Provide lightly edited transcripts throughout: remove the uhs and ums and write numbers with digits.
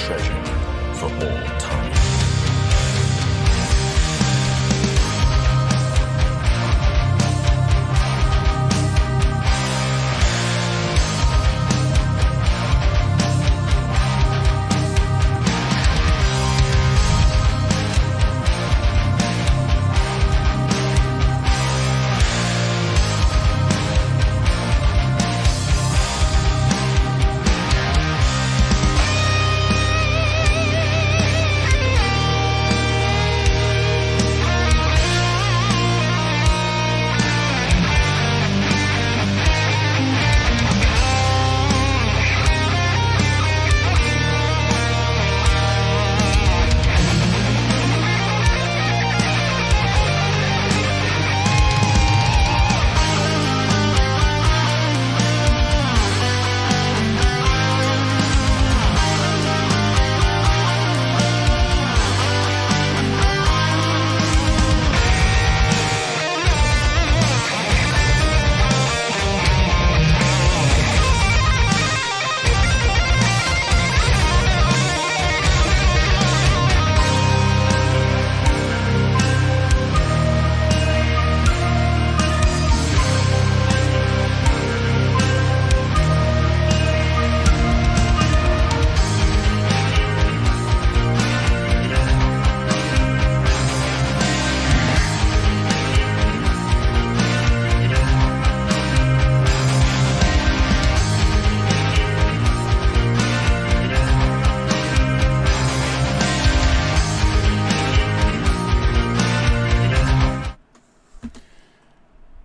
treasured for all time.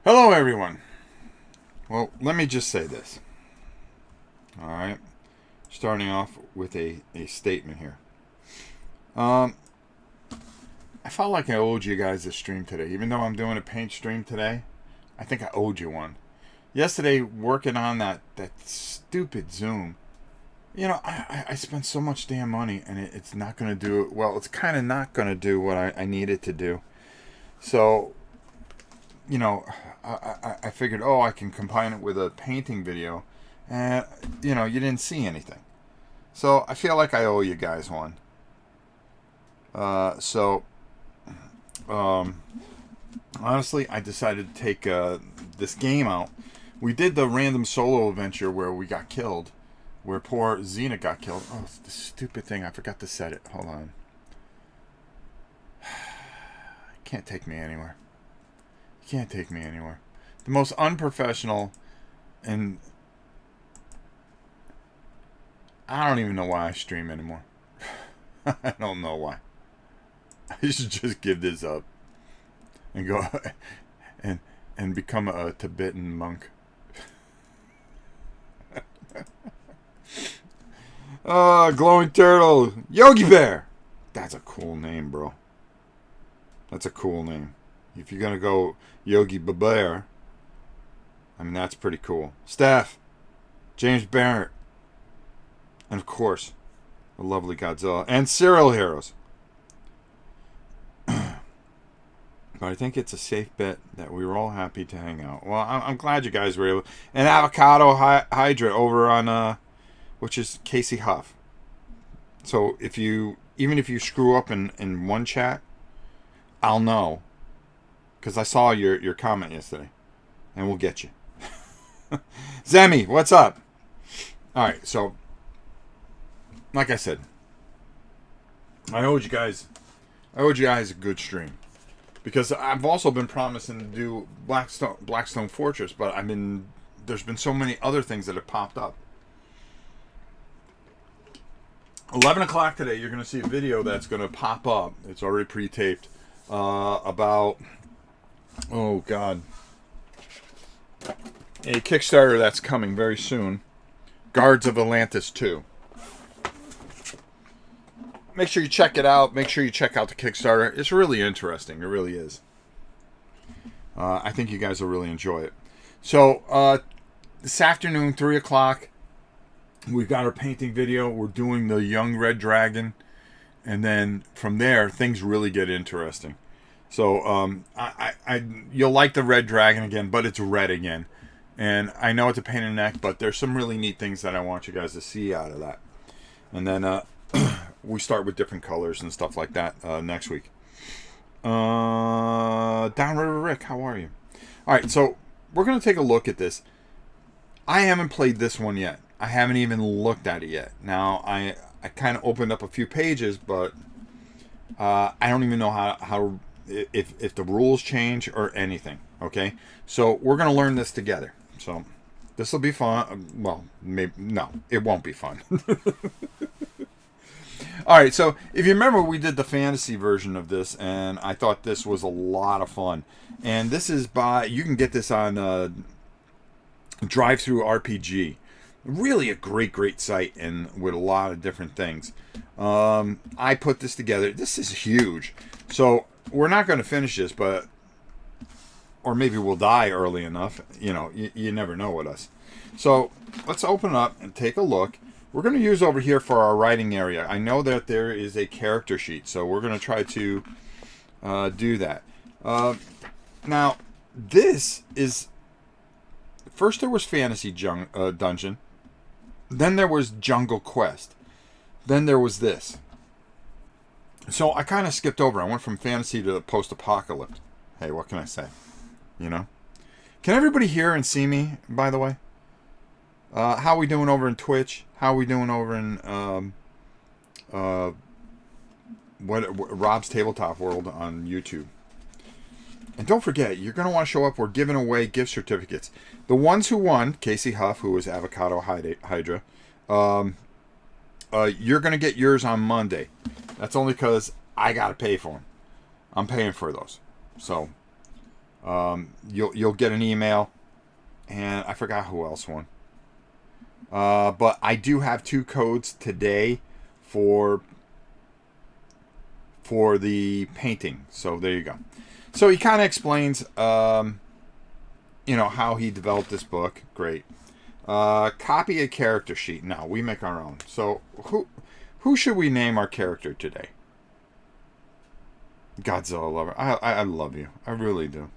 Hello everyone. Well, let me just say this. Alright. Starting off with a statement here. I felt like I owed you guys a stream today. Even though I'm doing a paint stream today, I think I owed you one. Yesterday, working on that stupid Zoom, you know, I spent so much damn money and it's not going to do it. Well, it's kind of not going to do what I need it to do. So, you know, I figured, oh, I can combine it with a painting video. And, you know, you didn't see anything. So, I feel like I owe you guys one. Honestly, I decided to take this game out. We did the random solo adventure where we got killed. Where poor Xena got killed. Oh, the stupid thing. I forgot to set it. Hold on. Can't take me anywhere. Can't take me anywhere. The most unprofessional, and I don't even know why I stream anymore. I don't know why. I should just give this up and go and become a Tibetan monk. Glowing turtle, Yogi Bear. That's a cool name, bro. That's a cool name. If you're gonna go Yogi Bear, I mean, that's pretty cool. Steph, James Barrett, and of course, the lovely Godzilla and Serial Heroes. But I think it's a safe bet that we were all happy to hang out. Well, I'm glad you guys were able. And Avocado Hydra over on, which is Casey Huff. So even if you screw up in one chat, I'll know. Because I saw your comment yesterday. And we'll get you. Zemi, what's up? Alright, so like I said, I owed you guys a good stream. Because I've also been promising to do Blackstone Fortress, but there's been so many other things that have popped up. 11 o'clock today, you're going to see a video that's going to pop up. It's already pre-taped. About, oh God, a Kickstarter that's coming very soon. Guards of Atlantis 2. Make sure you check it out. Make sure you check out the Kickstarter. It's really interesting. It really is. I think you guys will really enjoy it. So, this afternoon, 3 o'clock, we've got our painting video. We're doing the Young Red Dragon. And then from there, things really get interesting. So, you'll like the Red Dragon again, but it's red again. And I know it's a pain in the neck, but there's some really neat things that I want you guys to see out of that. And then, we start with different colors and stuff like that next week. Downriver Rick, how are you? All right, so we're going to take a look at this. I haven't played this one yet. I haven't even looked at it yet. Now, I kind of opened up a few pages, but I don't even know how if the rules change or anything. Okay, so we're going to learn this together. So this will be fun. Well, maybe no, it won't be fun. All right, so if you remember, we did the fantasy version of this, and I thought this was a lot of fun. And this is you can get this on Drive-Thru RPG. Really a great site, and with a lot of different things. I put this together. This is huge. So we're not going to finish this, or maybe we'll die early enough. You know, you never know with us. So let's open up and take a look. We're going to use over here for our writing area. I know that there is a character sheet, so we're going to try to do that. Now, this is... First there was Fantasy Dungeon. Then there was Jungle Quest. Then there was this. So I kind of skipped over. I went from fantasy to post-apocalypse. Hey, what can I say? You know? Can everybody hear and see me, by the way? How are we doing over in Twitch? How are we doing over in Rob's Tabletop World on YouTube? And don't forget, you're going to want to show up. We're giving away gift certificates. The ones who won, Casey Huff, who was Avocado Hydra, you're going to get yours on Monday. That's only because I got to pay for them. I'm paying for those. So you'll get an email. And I forgot who else won. But I do have 2 codes today for the painting. So there you go. So he kind of explains, how he developed this book. Great. Copy a character sheet. No, we make our own. So who should we name our character today? Godzilla lover. I love you. I really do.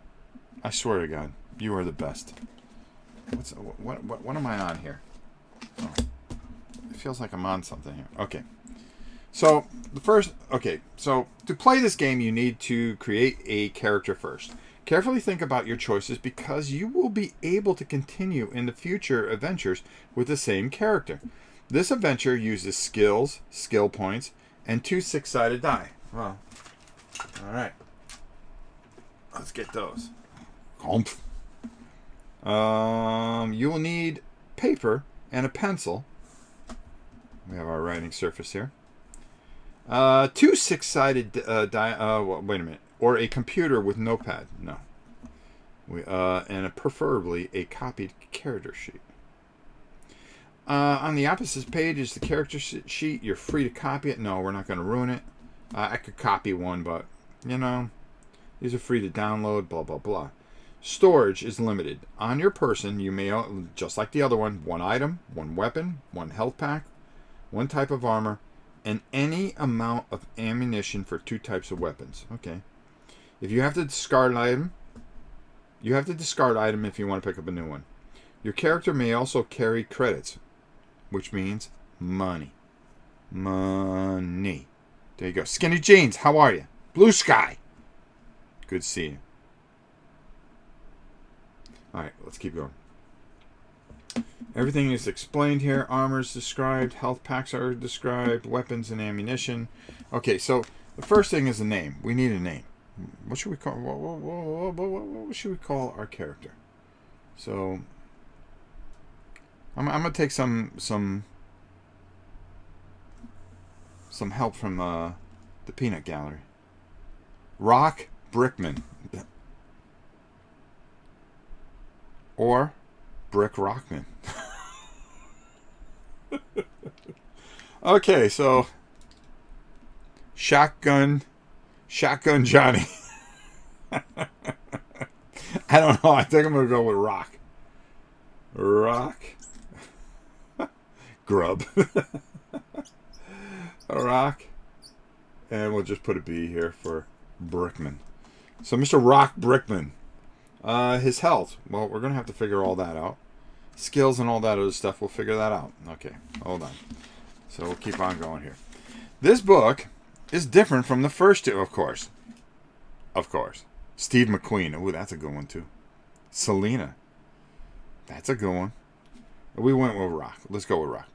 I swear to God, you are the best. What am I on here? Oh, it feels like I'm on something here. Okay. So so to play this game, you need to create a character first. Carefully think about your choices because you will be able to continue in the future adventures with the same character. This adventure uses skills, skill points, and 2 6-sided die. Well, all right. Let's get those. You will need paper and a pencil. We have our writing surface here. 2 6-sided die. Wait a minute. Or a computer with notepad. No. And preferably a copied character sheet. On the opposite page is the character sheet. You're free to copy it. No, we're not going to ruin it. I could copy one, but, these are free to download, blah, blah, blah. Storage is limited. On your person, you may, just like the other one item, 1 weapon, 1 health pack, 1 type of armor, and any amount of ammunition for 2 types of weapons. Okay. If you have to discard an item, you have to discard item if you want to pick up a new one. Your character may also carry credits, which means money. Money. There you go. Skinny Jeans, how are you? Blue Sky. Good to see you. Alright, let's keep going. Everything is explained here. Armor is described. Health packs are described. Weapons and ammunition. Okay, so the first thing is a name. We need a name. What should we call? What should we call our character? So I'm gonna take some help from the Peanut Gallery. Rock Brickman. Or Brick Rockman. Okay, so Shotgun Johnny. I don't know. I think I'm going to go with Rock. Rock. Grub. Rock. And we'll just put a B here for Brickman. So Mr. Rock Brickman. His health. Well, we're going to have to figure all that out. Skills and all that other stuff. We'll figure that out. Okay, hold on. So we'll keep on going here. This book is different from the first two, of course. Of course. Steve McQueen. Ooh, that's a good one, too. Selena. That's a good one. We went with rock. Let's go with rock.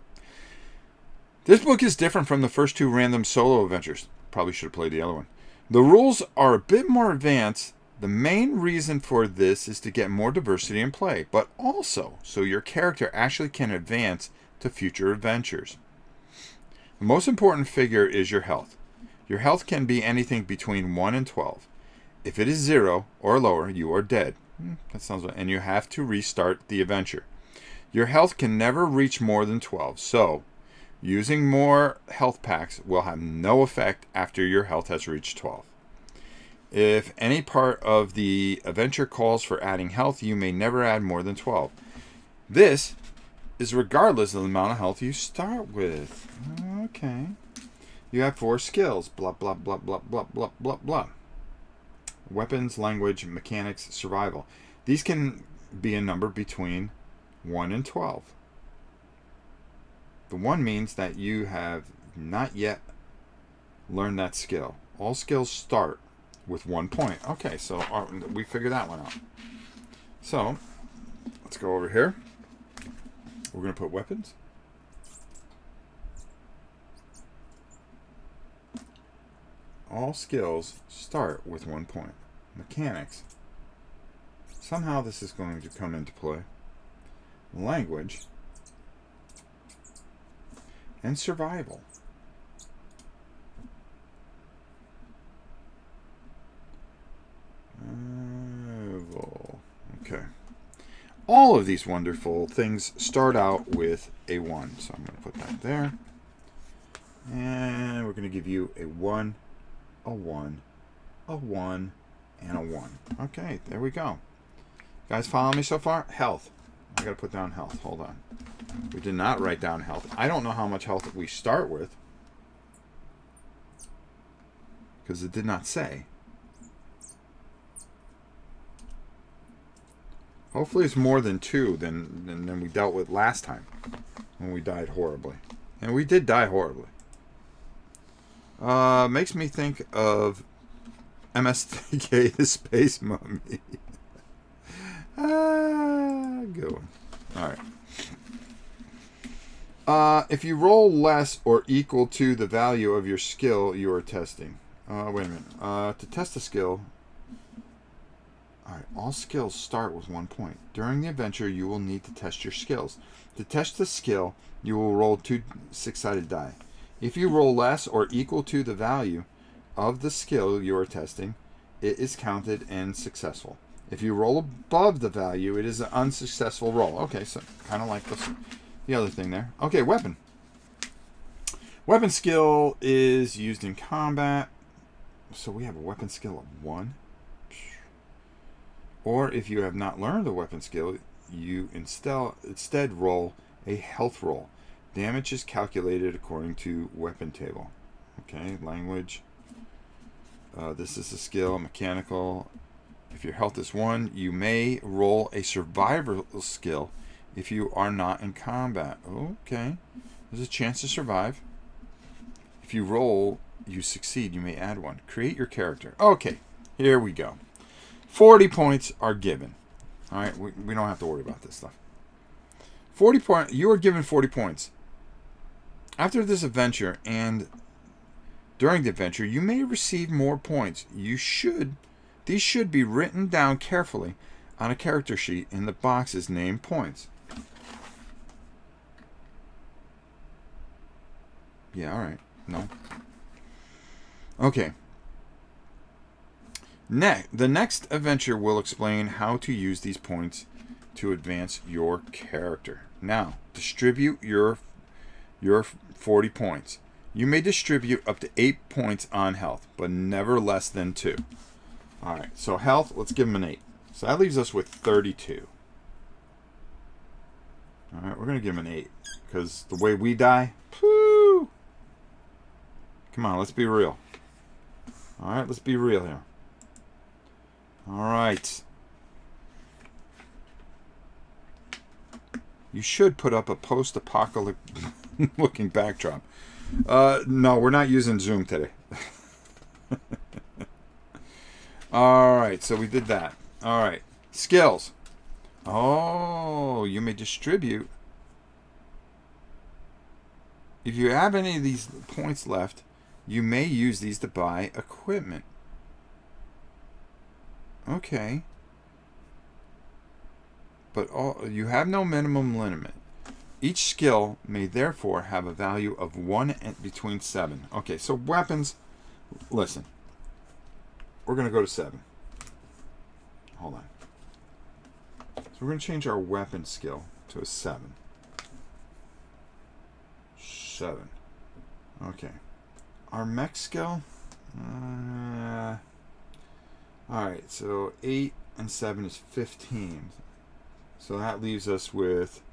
This book is different from the first two random solo adventures. Probably should have played the other one. The rules are a bit more advanced. The main reason for this is to get more diversity in play, but also so your character actually can advance to future adventures. The most important figure is your health. Your health can be anything between 1 and 12. If it is 0 or lower, you are dead. That sounds right. And you have to restart the adventure. Your health can never reach more than 12, so using more health packs will have no effect after your health has reached 12. If any part of the adventure calls for adding health, you may never add more than 12. This is regardless of the amount of health you start with. Okay. You have 4 skills. Blah, blah, blah, blah, blah, blah, blah, blah. Weapons, language, mechanics, survival. These can be a number between 1 and 12. The 1 means that you have not yet learned that skill. All skills start with 1 point. Okay, so we figured that one out. So, let's go over here. We're going to put weapons. All skills start with 1 point. Mechanics. Somehow this is going to come into play. Language. And survival. Okay. All of these wonderful things start out with a 1. So I'm going to put that there. And we're going to give you a 1, a 1, a 1, and a 1. Okay, there we go. Guys, follow me so far? Health. I got to put down health. Hold on. We did not write down health. I don't know how much health we start with, because it did not say. Hopefully it's more than 2 than we dealt with last time when we died horribly. And we did die horribly. Makes me think of MST3K, the Space Mummy. Good one. Alright. If you roll less or equal to the value of your skill you are testing. Wait a minute. To test a skill... Alright, all skills start with 1 point. During the adventure, you will need to test your skills. To test the skill, you will roll 2 6-sided die. If you roll less or equal to the value of the skill you are testing, it is counted and successful. If you roll above the value, it is an unsuccessful roll. Okay, so kind of like the other thing there. Okay, weapon. Weapon skill is used in combat. So we have a weapon skill of 1. Or if you have not learned the weapon skill, you instead roll a health roll. Damage is calculated according to weapon table. Okay, language. This is a skill, mechanical. If your health is 1, you may roll a survival skill if you are not in combat. Okay, there's a chance to survive. If you roll, you succeed, you may add 1. Create your character. Okay, here we go. 40 points are given. All right, we don't have to worry about this stuff. 40 points. You are given 40 points. After this adventure and during the adventure, you may receive more points. These should be written down carefully on a character sheet in the boxes named points. Yeah, all right. No. Okay. The next adventure will explain how to use these points to advance your character. Now, distribute your 40 points. You may distribute up to 8 points on health, but never less than 2. Alright, so health, let's give him an 8. So that leaves us with 32. Alright, we're going to give him an 8. Because the way we die, poo! Come on, let's be real. Alright, let's be real here. Alright. You should put up a post-apocalyptic looking backdrop. No, we're not using Zoom today. All right, so we did that. All right, skills. Oh, you may distribute. If you have any of these points left, you may use these to buy equipment. Okay. But you have no minimum limit. Each skill may therefore have a value of 1 and between 7. Okay, so weapons, listen. We're going to go to 7. Hold on. So we're going to change our weapon skill to a 7. 7. Okay. Our mech skill? Alright, so 8 and 7 is 15. So that leaves us with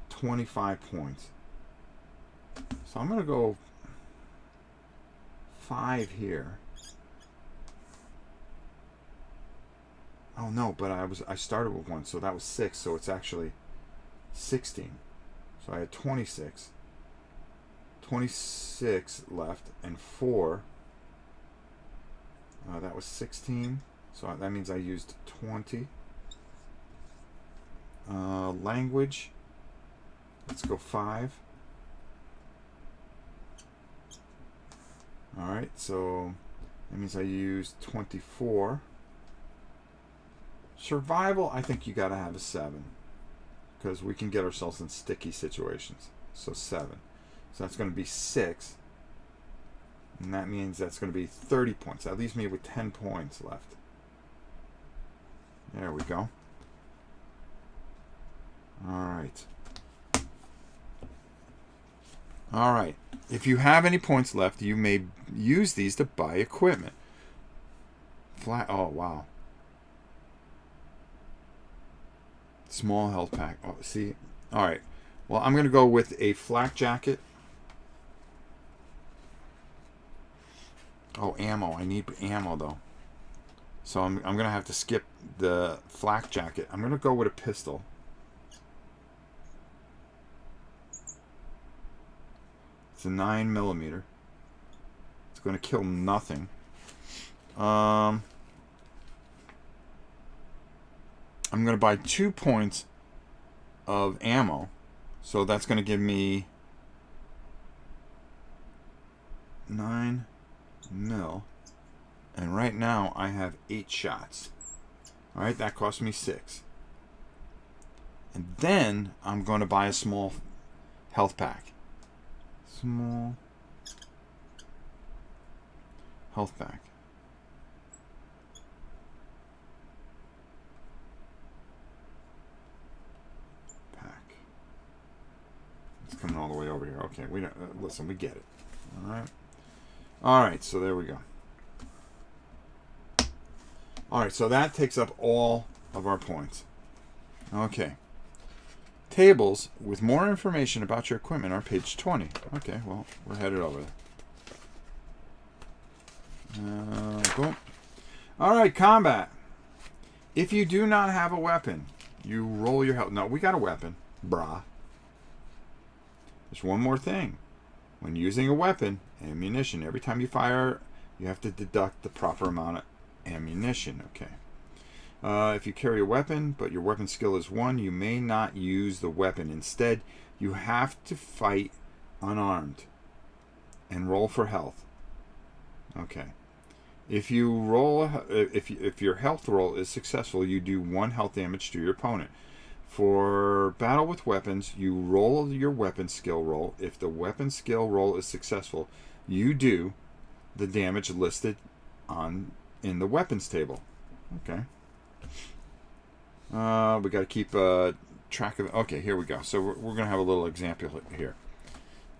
25 points. So I'm going to go 5 here. Oh no, but I started with 1, so that was 6, so it's actually 16. So I had 26. 26 left, and 4. That was 16. So that means I used 20. Language. Let's go 5. Alright, so that means I used 24. Survival, I think you gotta have a 7. Because we can get ourselves in sticky situations. So 7. So that's going to be 6. And that means that's going to be 30 points. That leaves me with 10 points left. There we go. Alright. Alright. If you have any points left, you may use these to buy equipment. Oh, wow. Small health pack. Oh, see? Alright. Well, I'm going to go with a flak jacket. Oh, ammo. I need ammo, though. So I'm going to have to skip the flak jacket. I'm going to go with a pistol. It's a 9mm. It's going to kill nothing. I'm going to buy 2 points of ammo. So that's going to give me 9 mil. And right now I have 8 shots. Alright, that cost me 6. And then I'm going to buy a small health pack. Small health pack. It's coming all the way over here. Okay, we don't listen. We get it. All right. So there we go. All right. So that takes up all of our points. Okay. Tables with more information about your equipment are page 20. Okay. Well, we're headed over there. Boom. All right. Combat. If you do not have a weapon, you roll your health. No, we got a weapon. Brah. There's one more thing. When using a weapon, ammunition, every time you fire, you have to deduct the proper amount of ammunition. Okay. If you carry a weapon, but your weapon skill is 1, you may not use the weapon. Instead, you have to fight unarmed and roll for health. Okay. If you roll, if your health roll is successful, you do 1 health damage to your opponent. For battle with weapons, you roll your weapon skill roll. If the weapon skill roll is successful, you do the damage listed in the weapons table. Okay. We got to keep track of. Okay, here we go. So we're going to have a little example here.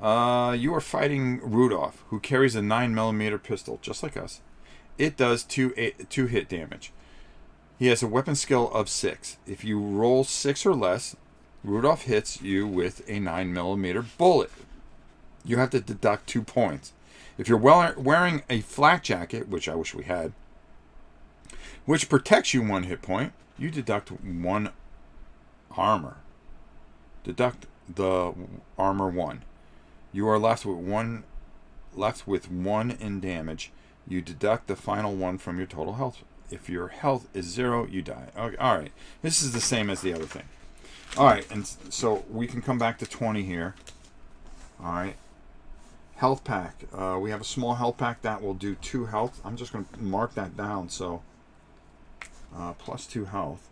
You are fighting Rudolph, who carries a 9mm pistol, just like us. It does 2 hit damage. He has a weapon skill of 6. If you roll 6 or less, Rudolph hits you with a 9mm bullet. You have to deduct 2 points. If you're wearing a flak jacket, which I wish we had, which protects you 1 hit point, you deduct 1 armor. Deduct the armor 1. You are left with 1 left with 1 in damage. You deduct the final 1 from your total health. If your health is 0, you die. Okay, all right. This is the same as the other thing. All right, and so we can come back to 20 here. All right. Health pack. We have a small health pack that will do 2 health. I'm just going to mark that down. So plus 2 health.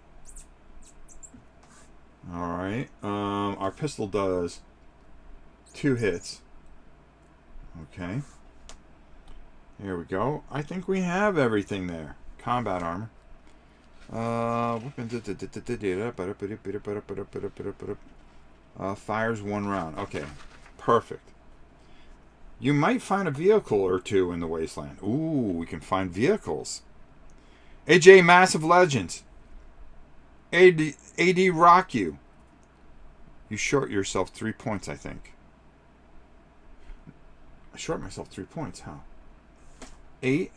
All right. Our pistol does 2 hits. Okay. Here we go. I think we have everything there. Combat armor. Fires 1 round. Okay. Perfect. You might find a vehicle or 2 in the wasteland. Ooh, we can find vehicles. AJ Massive Legends. AD Rock You. You short yourself 3 points, I think. I short myself 3 points. How? 8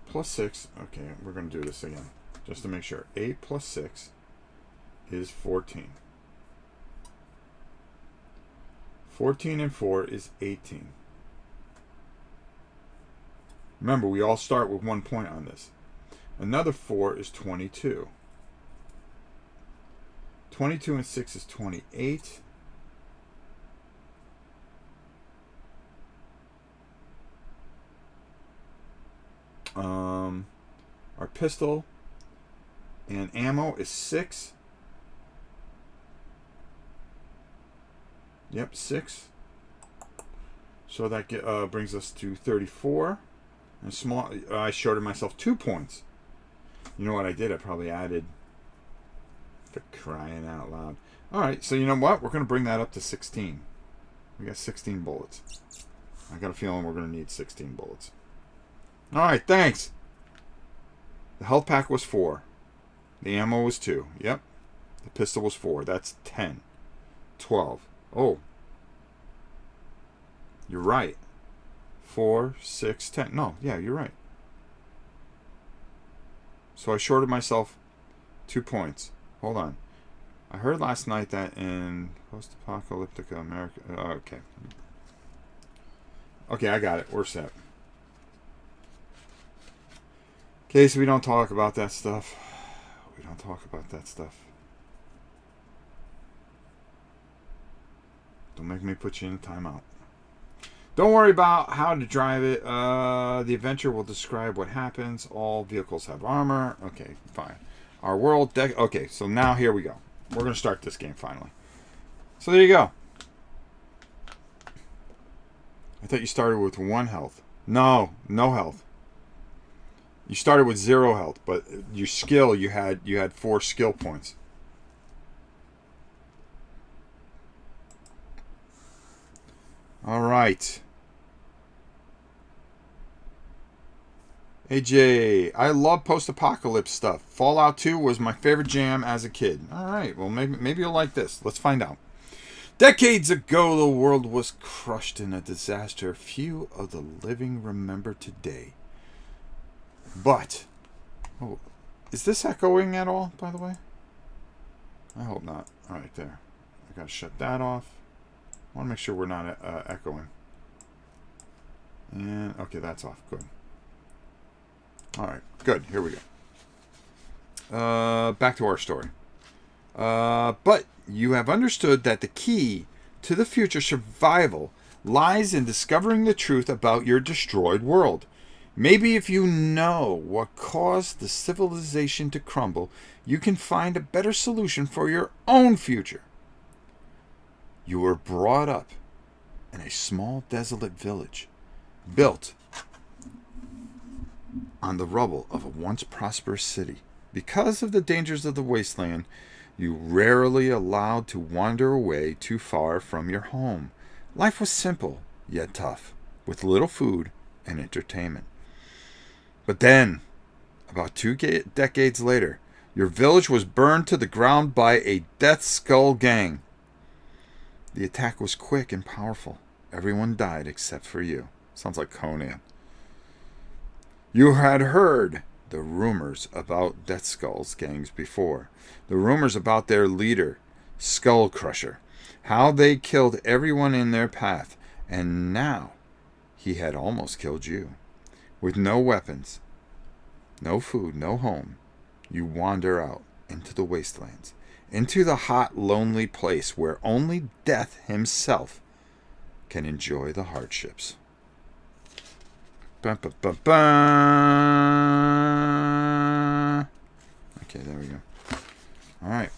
plus 6. Okay, we're going to do this again just to make sure. 8 plus 6 is 14. 14 and 4 is 18. Remember, we all start with 1 point on this. Another 4 is 22. 22 and 6 is 28. Our pistol and ammo is 6. Yep, 6. So that brings us to 34. And small. I shorted myself 2 points. You know what I did? I probably added. For crying out loud. All right. So you know what? We're going to bring that up to 16. We got 16 bullets. I got a feeling we're going to need 16 bullets. All right. Thanks. The health pack was 4. The ammo was 2. Yep. The pistol was 4. That's 10. 12. Oh. You're right. 4, 6, 10. No, yeah, you're right. So I shorted myself 2 points. Hold on. I heard last night that in post-apocalyptic America... okay. Okay, I got it. We're set. Okay, so we don't talk about that stuff. We don't talk about that stuff. Don't make me put you in a timeout. Don't worry about how to drive it. The adventure will describe what happens. All vehicles have armor. Okay, fine. Our world deck. Okay, so now here we go. We're going to start this game finally. So there you go. I thought you started with 1 health. No health. You started with 0 health, but your skill, you had 4 skill points. All right. AJ, I love post-apocalypse stuff. Fallout 2 was my favorite jam as a kid. All right, well, maybe you'll like this. Let's find out. Decades ago, the world was crushed in a disaster few of the living remember today. But, oh, is this echoing at all, by the way? I hope not. All right, there. I got to shut that off. I want to make sure we're not echoing. And, okay, that's off. Good. All right, good. Here we go. Back to our story. But you have understood that the key to the future survival lies in discovering the truth about your destroyed world. Maybe if you know what caused the civilization to crumble, you can find a better solution for your own future. You were brought up in a small desolate village, built on the rubble of a once prosperous city. Because of the dangers of the wasteland, you rarely allowed to wander away too far from your home. Life was simple, yet tough, with little food and entertainment. But then, about 2 decades later, your village was burned to the ground by a Death Skull gang. The attack was quick and powerful. Everyone died except for you. Sounds like Conan. You had heard the rumors about Death Skull's gangs before. The rumors about their leader, Skull Crusher. How they killed everyone in their path. And now he had almost killed you. With no weapons, no food, no home, you wander out into the wastelands, into the hot, lonely place where only Death himself can enjoy the hardships. Bum, bum, bum, bum. Okay, there we go. All right.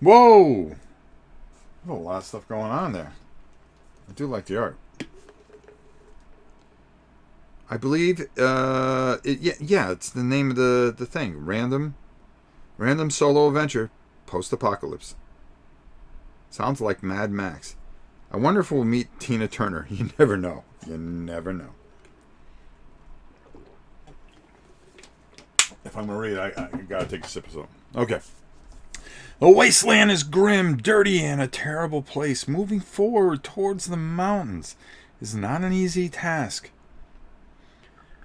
Whoa! There's a lot of stuff going on there. I do like the art. I believe, it's the name of the thing. Random solo adventure, post-apocalypse. Sounds like Mad Max. I wonder if we'll meet Tina Turner. You never know. You never know. If I'm going to read, I got to take a sip of something. Okay. The wasteland is grim, dirty, and a terrible place. Moving forward towards the mountains is not an easy task.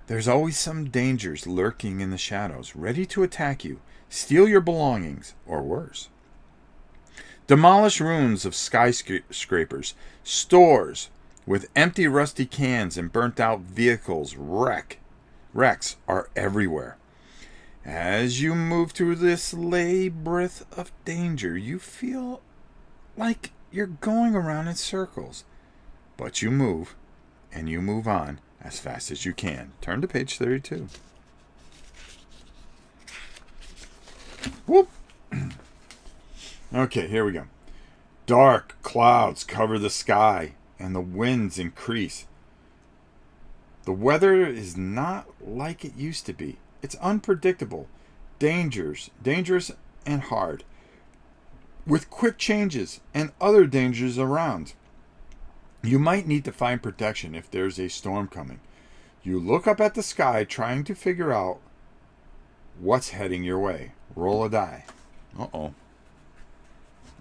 There's always some dangers lurking in the shadows, ready to attack you, steal your belongings, or worse. Demolished ruins of skyscrapers, stores with empty rusty cans and burnt out vehicles, wrecks are everywhere. As you move through this labyrinth of danger, you feel like you're going around in circles. But you move, and you move on as fast as you can. Turn to page 32. Whoop! Okay, here we go. Dark clouds cover the sky, and the winds increase. The weather is not like it used to be. It's unpredictable, dangerous and hard, with quick changes and other dangers around. You might need to find protection if there's a storm coming. You look up at the sky trying to figure out what's heading your way. Roll a die. Uh-oh.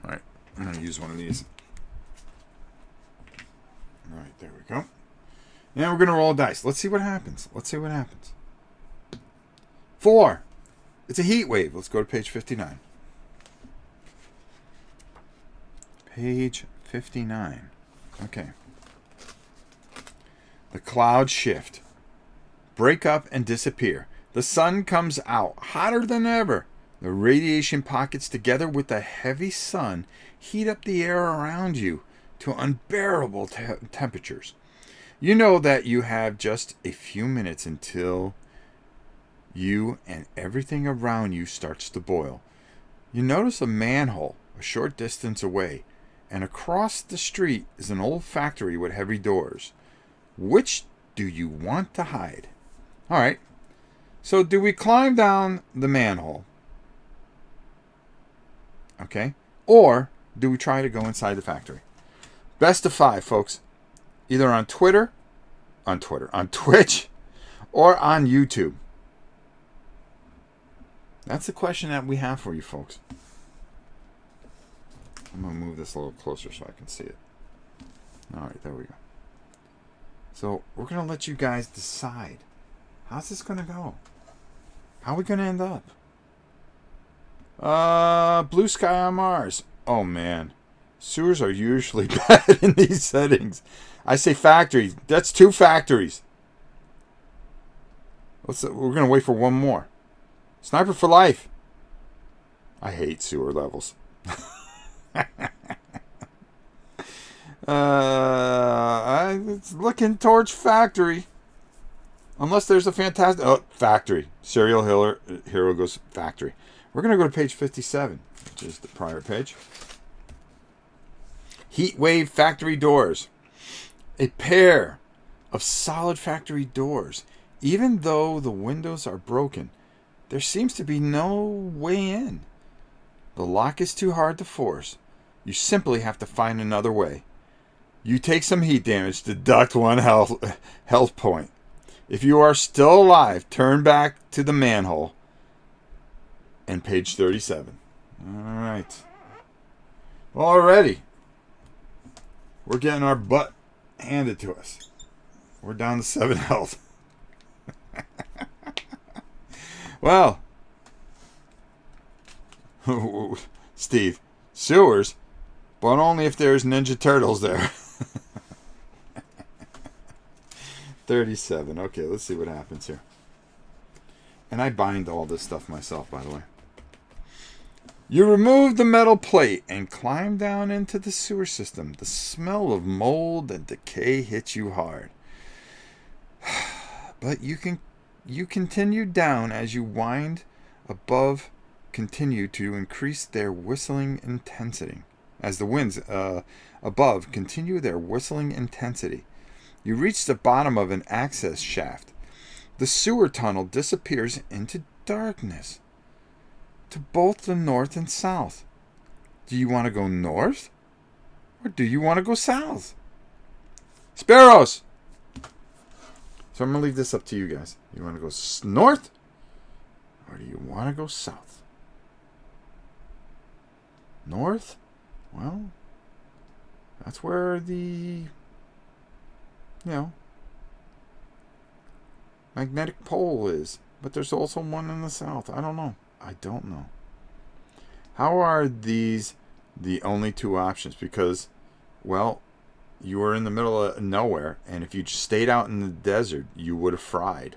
Alright, I'm going to use one of these. Alright, there we go. Now we're going to roll a dice. Let's see what happens. 4. It's a heat wave. Let's go to page 59. Page 59. Okay. The clouds shift, break up, and disappear. The sun comes out, hotter than ever. The radiation pockets, together with the heavy sun, heat up the air around you to unbearable temperatures. You know that you have just a few minutes until you and everything around you starts to boil. You notice a manhole a short distance away, and across the street is an old factory with heavy doors. Which do you want to hide? All right. So do we climb down the manhole? Okay. Or do we try to go inside the factory? Best of 5, folks. Either on Twitch, or on YouTube. That's the question that we have for you, folks. I'm going to move this a little closer so I can see it. All right, there we go. So we're going to let you guys decide. How's this going to go? How are we going to end up? Blue sky on Mars. Oh, man. Sewers are usually bad in these settings. I say factories. That's 2 factories. We're going to wait for one more. Sniper for life. I hate sewer levels. It's looking towards factory. Unless there's a fantastic... Oh, factory. Serial hero goes factory. We're going to go to page 57, which is the prior page. Heat wave factory doors. A pair of solid factory doors. Even though the windows are broken, there seems to be no way in. The lock is too hard to force. You simply have to find another way. You take some heat damage, deduct 1 health point. If you are still alive, turn back to the manhole. And page 37. All right. Well, already, we're getting our butt handed to us. We're down to 7 health. Well, Steve, sewers, but only if there's Ninja Turtles there. 37. Okay, let's see what happens here. And I bind all this stuff myself, by the way. You remove the metal plate and climb down into the sewer system. The smell of mold and decay hits you hard. But you continue down as you wind above continue to increase their whistling intensity. As the winds above continue their whistling intensity. You reach the bottom of an access shaft. The sewer tunnel disappears into darkness to both the north and south. Do you want to go north or do you want to go south? Sparrows! So I'm going to leave this up to you guys. You want to go north or do you want to go south? North? Well, that's where the, magnetic pole is. But there's also one in the south. I don't know. How are these the only two options? Because, well, you were in the middle of nowhere, and if you stayed out in the desert, you would have fried.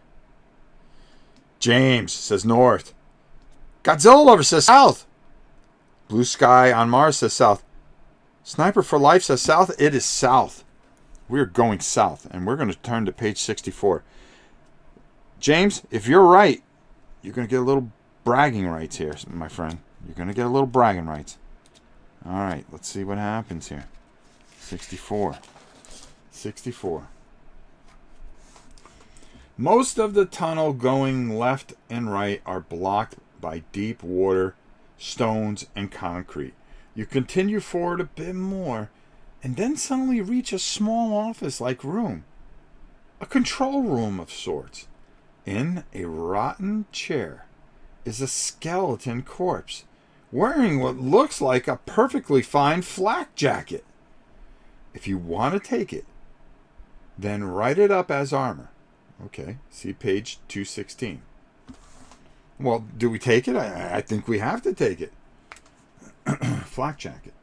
James says north. Godzilla Lover says south. Blue Sky on Mars says south. Sniper for Life says south. It is south. We're going south, and we're going to turn to page 64. James, if you're right, you're going to get a little bragging rights here, my friend. You're going to get a little bragging rights. All right, let's see what happens here. 64. Most of the tunnel going left and right are blocked by deep water, stones, and concrete. You continue forward a bit more, and then suddenly reach a small office-like room. A control room of sorts. In a rotten chair is a skeleton corpse, wearing what looks like a perfectly fine flak jacket. If you want to take it, then write it up as armor. Okay, see page 216. Well, do we take it? I think we have to take it. Flak jacket,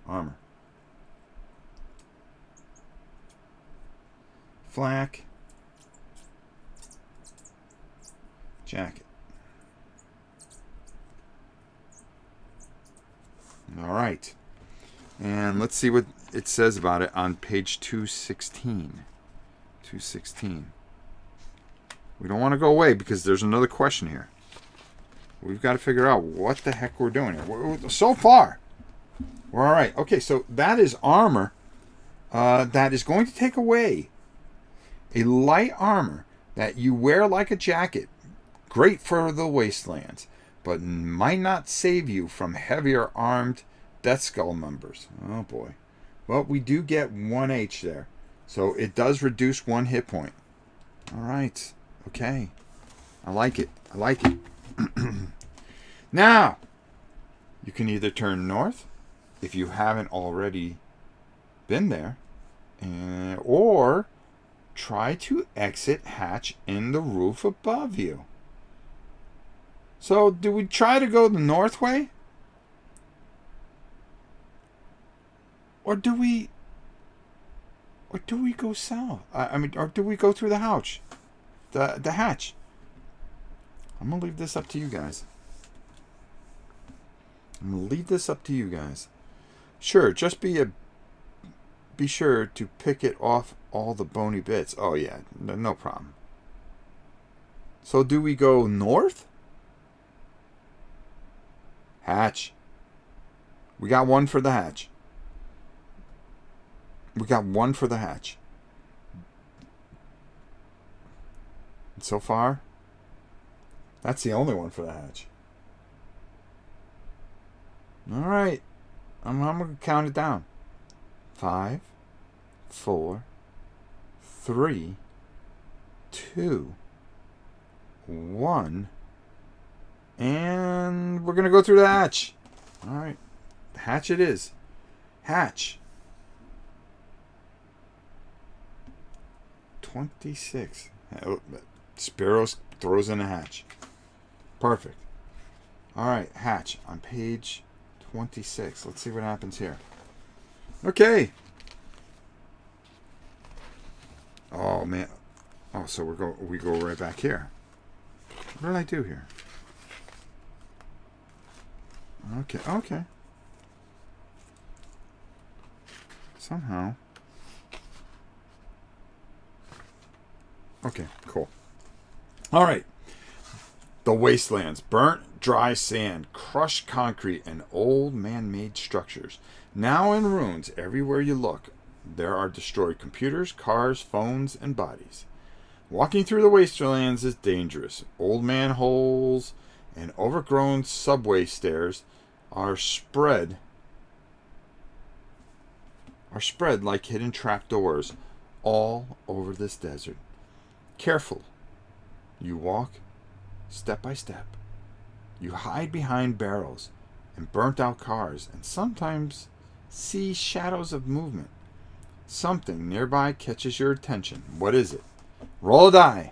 armor. Flak jacket. All right. And let's see what it says about it on page 216. 216. We don't want to go away because there's another question here. We've got to figure out what the heck we're doing here. So far, we're all right. Okay, so that is armor that is going to take away a light armor that you wear like a jacket. Great for the wastelands, but might not save you from heavier armed Death Skull members. Oh boy. Well, we do get 1 H there. So it does reduce 1 hit point. Alright. Okay. I like it. Now, you can either turn north, if you haven't already been there, or try to exit hatch in the roof above you. So, do we try to go the north way? Or do we go south? Or do we go through the hatch? The hatch. I'm going to leave this up to you guys. Sure, just be sure to pick it off all the bony bits. Oh yeah, no problem. So do we go north? Hatch. We got one for the hatch. And so far, that's the only one for the hatch. Alright. I'm going to count it down. 5, 4, 3, 2, 1. And we're going to go through the hatch. Alright. Hatch it is. Hatch. 26. Sparrows throws in a hatch. Perfect. Alright, hatch on page 26. Let's see what happens here. Okay. Oh, man. Oh, so we go right back here. What did I do here? Okay. Somehow. Okay, cool. All right. The wastelands, burnt, dry sand, crushed concrete, and old man-made structures. Now in ruins everywhere you look. There are destroyed computers, cars, phones, and bodies. Walking through the wastelands is dangerous. Old manholes and overgrown subway stairs are spread like hidden trapdoors all over this desert. Careful. You walk step by step. You hide behind barrels and burnt out cars and sometimes see shadows of movement. Something nearby catches your attention. What is it? Roll a die.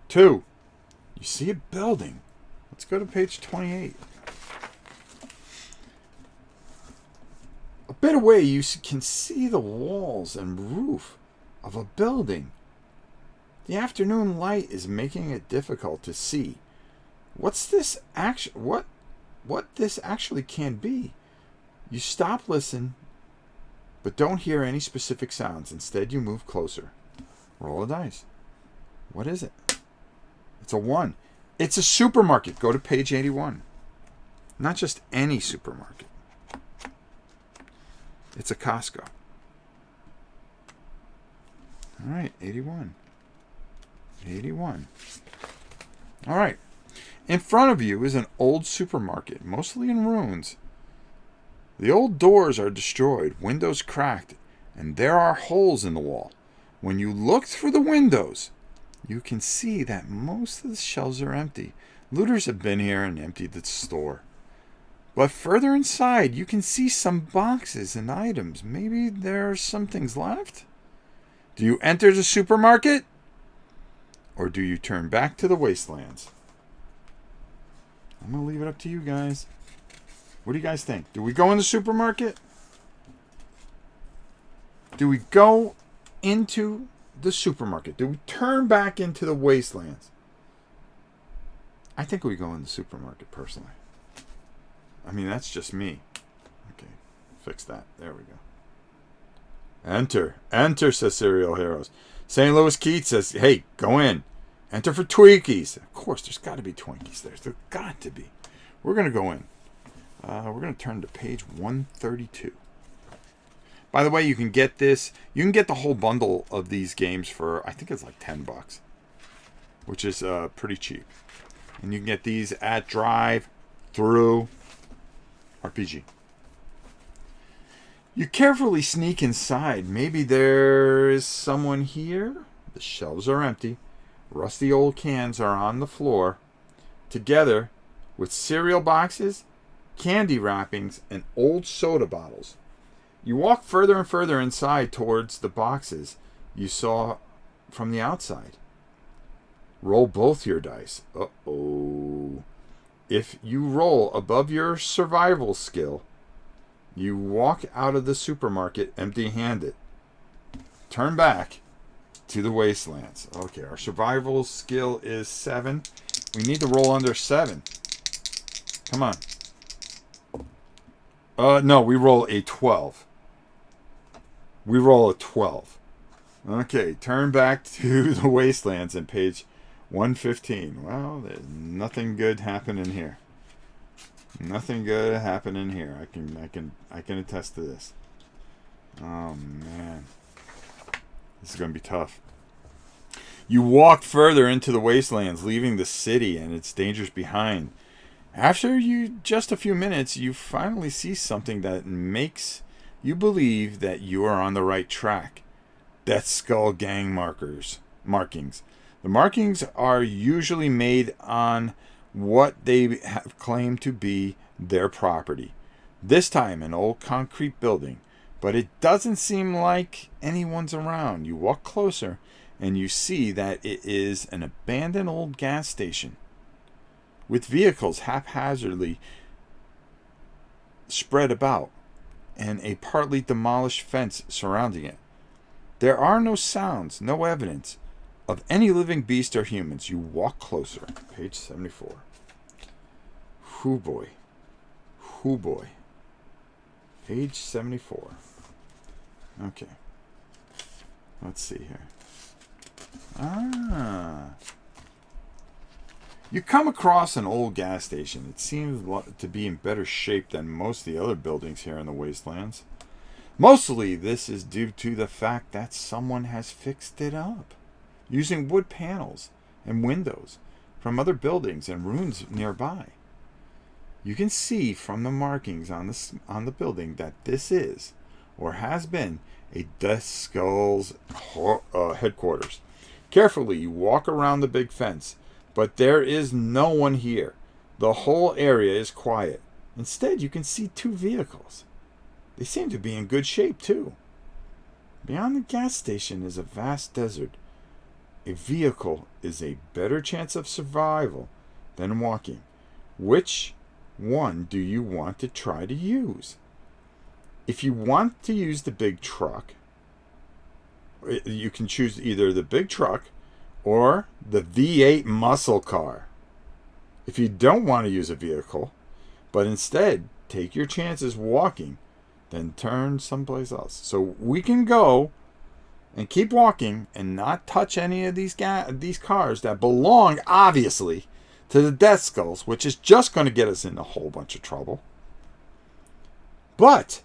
2. You see a building. Let's go to page 28. A bit away, you can see the walls and roof of a building. The afternoon light is making it difficult to see. What this actually can be? You stop, listen, but don't hear any specific sounds. Instead, you move closer. Roll a dice. What is it? It's a 1. It's a supermarket. Go to page 81. Not just any supermarket. It's a Costco. All right, 81. 81. All right. In front of you is an old supermarket, mostly in ruins. The old doors are destroyed, windows cracked, and there are holes in the wall. When you look through the windows, you can see that most of the shelves are empty. Looters have been here and emptied the store. But further inside, you can see some boxes and items. Maybe there are some things left? Do you enter the supermarket? Or do you turn back to the wastelands? I'm going to leave it up to you guys. What do you guys think? Do we go in the supermarket? Do we go into the supermarket? Do we turn back into the wastelands? I think we go in the supermarket, personally. I mean, that's just me. Okay, fix that. There we go. Enter, says Serial Heroes. St. Louis Keats says, hey, go in. Enter for Twinkies. Of course, there's got to be Twinkies there. There's got to be. We're going to go in. We're going to turn to page 132. By the way, you can get this. You can get the whole bundle of these games for, I think it's like $10, which is pretty cheap. And you can get these at Drive, Through, RPG. You carefully sneak inside. Maybe there is someone here. The shelves are empty. Rusty old cans are on the floor, together with cereal boxes, candy wrappings, and old soda bottles. You walk further and further inside towards the boxes you saw from the outside. Roll both your dice. Uh-oh. If you roll above your survival skill, you walk out of the supermarket empty-handed. Turn back to the wastelands. Okay, our survival skill is 7. We need to roll under 7. Come on. No, we roll a 12. We roll a 12. Okay, turn back to the wastelands and page 115. Well, there's nothing good happening here. Nothing good happening here. I can attest to this. Oh man. This is going to be tough. You walk further into the wastelands, leaving the city and its dangers behind. After just a few minutes, you finally see something that makes you believe that you are on the right track. Death Skull gang markings. The markings are usually made on what they have claimed to be their property. This time, an old concrete building. But it doesn't seem like anyone's around. You walk closer and you see that it is an abandoned old gas station with vehicles haphazardly spread about and a partly demolished fence surrounding it. There are no sounds, no evidence of any living beast or humans. You walk closer. Page 74. Hoo boy. Hoo boy. Page 74. Okay. Let's see here. You come across an old gas station. It seems to be in better shape than most of the other buildings here in the wastelands. Mostly this is due to the fact that someone has fixed it up using wood panels and windows from other buildings and ruins nearby. You can see from the markings on the building that this is, or has been, a Death Skull's headquarters. Carefully, you walk around the big fence, but there is no one here. The whole area is quiet. Instead, you can see 2 vehicles. They seem to be in good shape, too. Beyond the gas station is a vast desert. A vehicle is a better chance of survival than walking. Which one do you want to try to use? If you want to use the big truck, you can choose either the big truck or the V8 muscle car. If you don't want to use a vehicle, but instead take your chances walking, then turn someplace else. So we can go and keep walking and not touch any of these cars that belong, obviously, to the Death Skulls, which is just going to get us in a whole bunch of trouble. But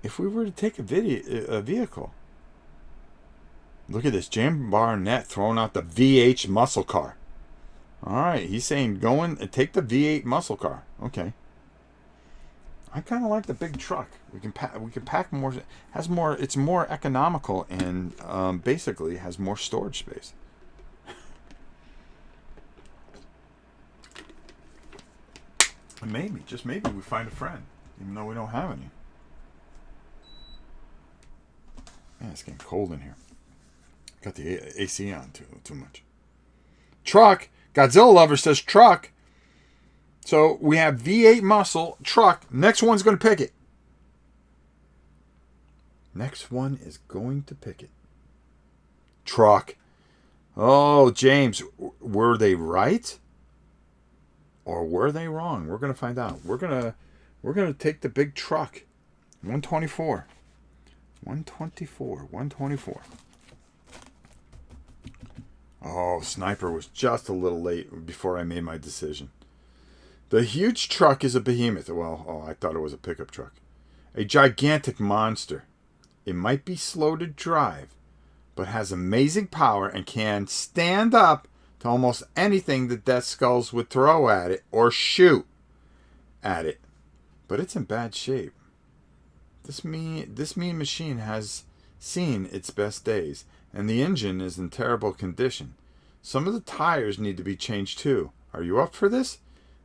if we were to take a vehicle, look at this, Jim Barnett throwing out the V8 muscle car. All right, he's saying go in and take the V8 muscle car. Okay. I kind of like the big truck. We can pack more. Has more. It's more economical and basically has more storage space. And maybe, just maybe, we find a friend, even though we don't have any. Man, it's getting cold in here. Got the AC on too much. Truck. Godzilla Lover says truck. So we have V8 muscle, truck. Next one's going to pick it. Next one is going to pick it. Truck. Oh, James, were they right? Or were they wrong? We're going to find out. We're going to take the big truck. 124. 124. Oh, Sniper was just a little late before I made my decision. The huge truck is a behemoth. Well, I thought it was a pickup truck. A gigantic monster. It might be slow to drive, but has amazing power and can stand up to almost anything the Death Skulls would throw at it or shoot at it. But it's in bad shape. This mean machine has seen its best days, and the engine is in terrible condition. Some of the tires need to be changed too. Are you up for this?